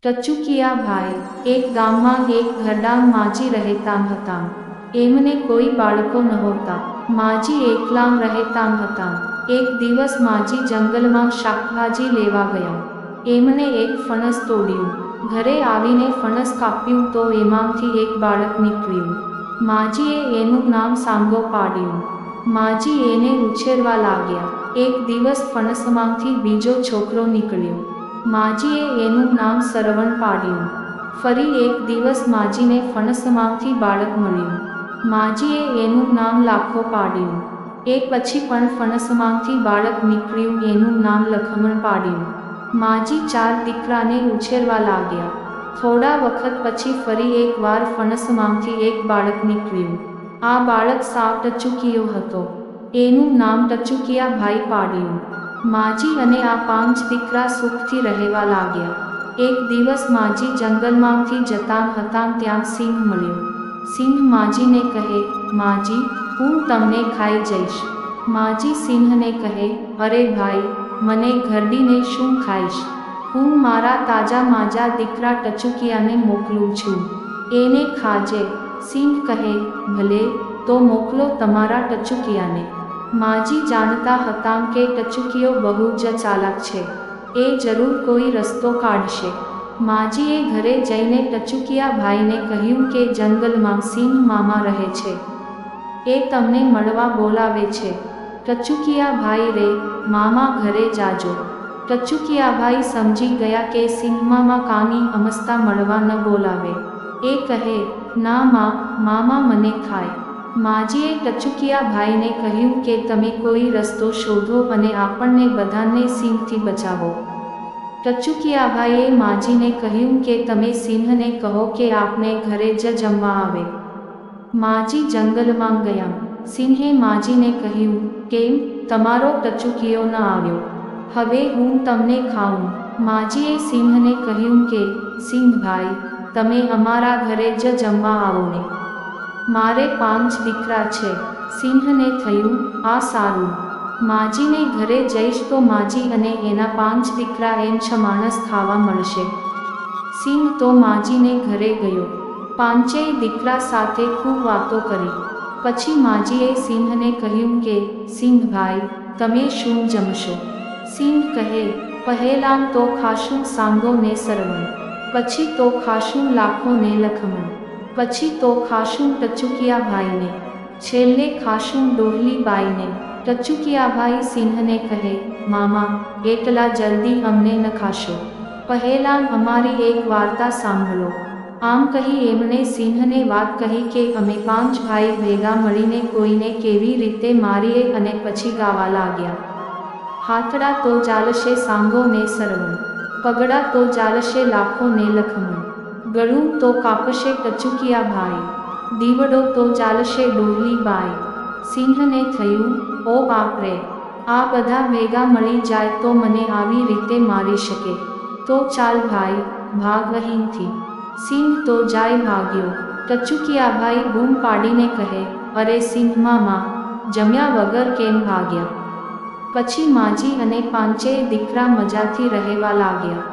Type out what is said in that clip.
ટચુકિયા ભાઈ એક ગામમાં એક ઘરડાંગ માજી રહેતા હતા. એમને કોઈ બાળકો નહોતા. માજી એકલાં રહેતા હતા. એક દિવસ માજી જંગલમાં શાકભાજી લેવા ગયા. એમણે એક ફણસ તોડ્યું. ઘરે આવીને ફણસ કાપ્યું તો એમાંથી એક બાળક નીકળ્યું. માજીએ એનું નામ સાંગો પાડ્યું. માજી એને ઉછેરવા લાગ્યા. એક દિવસ ફણસમાંથી બીજો છોકરો નીકળ્યો. માજીએ એનું નામ સરવણ પાડ્યું. ફરી એક દિવસ માજીને ફણસમાંથી બાળક મળ્યું. માજીએ એનું નામ લાખો પાડ્યું. એ પછી પણ ફણસમાંથી બાળક નીકળ્યું. એનું નામ લખમણ પાડ્યું. માજી 4 દીકરાને ઉછેરવા લાગ્યા. થોડા વખત પછી ફરી એક વાર ફણસમાંથી એક બાળક નીકળ્યું. આ બાળક સાવ ટચુકિયો હતો. એનું નામ ટચુકિયા ભાઈ પાડ્યું. માજી અને આ 5 દીકરા સુખથી રહેવા લાગ્યા. એક દિવસ માજી જંગલમાંથી જતા હતા ત્યાં સિંહ મળ્યો. સિંહ માજીને કહે, માજી, હું તમને ખાઈ જઈશ. માજી સિંહને કહે, અરે ભાઈ, મને ઘરડીને શું ખાઈશ? હું મારા તાજા માજા દીકરા ટચુકિયાને મોકલું છું. એને ખાજે. સિંહ કહે, ભલે, તો મોકલો તમારા ટચુકિયાને. માજી જાણતા હતા કે ટચુકિયો બહુ જ ચાલાક છે. એ જરૂર કોઈ રસ્તો કાઢશે. માજીએ ઘરે જઈને ટચુકિયા ભાઈને કહ્યું કે જંગલમાં સિંહ મામા રહે છે. એ તમને મળવા બોલાવે છે. ટચુકિયા ભાઈ રે, મામા ઘરે જાજો. ટચુકિયા ભાઈ સમજી ગયા કે સિંહ મામા કાની અમસ્તા મળવા ન બોલાવે. એ કહે, ના મામા મને ખાય. માજીએ ટચુકિયા ભાઈને કહ્યું કે તમે કોઈ રસ્તો શોધો અને આપણને બધાને સિંહથી બચાવો. ટચુકિયા ભાઈએ માજીને કહ્યું કે તમે સિંહને કહો કે આપને ઘરે જ જમવા આવે. માજી જંગલમાં ગયા. સિંહે માજીને કહ્યું, કેમ તમારો ટચુકિયો ન આવ્યો? હવે હું તમને ખાઉં. માજીએ સિંહને કહ્યું કે સિંહભાઈ, તમે અમારા ઘરે જ જમવા આવો ને. મારે 5 દીકરા છે. સિંહને થયું, આ સારું. માજીને ઘરે જઈશ તો માજી અને એના 5 દીકરા એમ 6 માણસ ખાવા મળશે. સિંહ તો માજીને ઘરે ગયો. 5 દીકરા સાથે ખૂબ વાતો કરી. પછી માજીએ સિંહને કહ્યું કે સિંહભાઈ, તમે શું જમશો? સિંહ કહે, પહેલાં તો ખાશું સાંગો ને સરવણ, પછી તો ખાશું લાખો ને લખમણ, પછી તો ખાશું ટચુકિયા ભાઈને, છેલ્લે ખાશું ડોહલી બાઈને. ટચુકિયા ભાઈ સિંહને કહે, મામા, એટલા જલ્દી અમને ન ખાશો. પહેલાં અમારી એક વાર્તા સાંભળો. આમ કહી એમણે સિંહને વાત કહી કે અમે 5 ભાઈ ભેગા મળીને કોઈને કેવી રીતે મારીએ અને પછી ગાવા લાગ્યા. હાથડા તો ચાલશે સાંગો ને સરવણ, પગડા તો ચાલશે લાખો ને લખમણ, ગળું તો કાપશે ટચુકિયા ભાઈ, દીવડો તો ચાલશે ડોહલી બાઈ. સિંહને થયું, ઓ બાપરે, આ બધા ભેગા મળી જાય તો મને આવી રીતે મારી શકે. તો ચાલ ભાઈ, ભાગ અહીંથી. સિંહ તો જાય ભાગ્યો. ટચુકિયા ભાઈ બૂમ પાડીને કહે, અરે સિંહ મામા, જમ્યા વગર કેમ ભાગ્યા? પછી માજી અને 5 દીકરા મજાથી રહેવા લાગ્યા.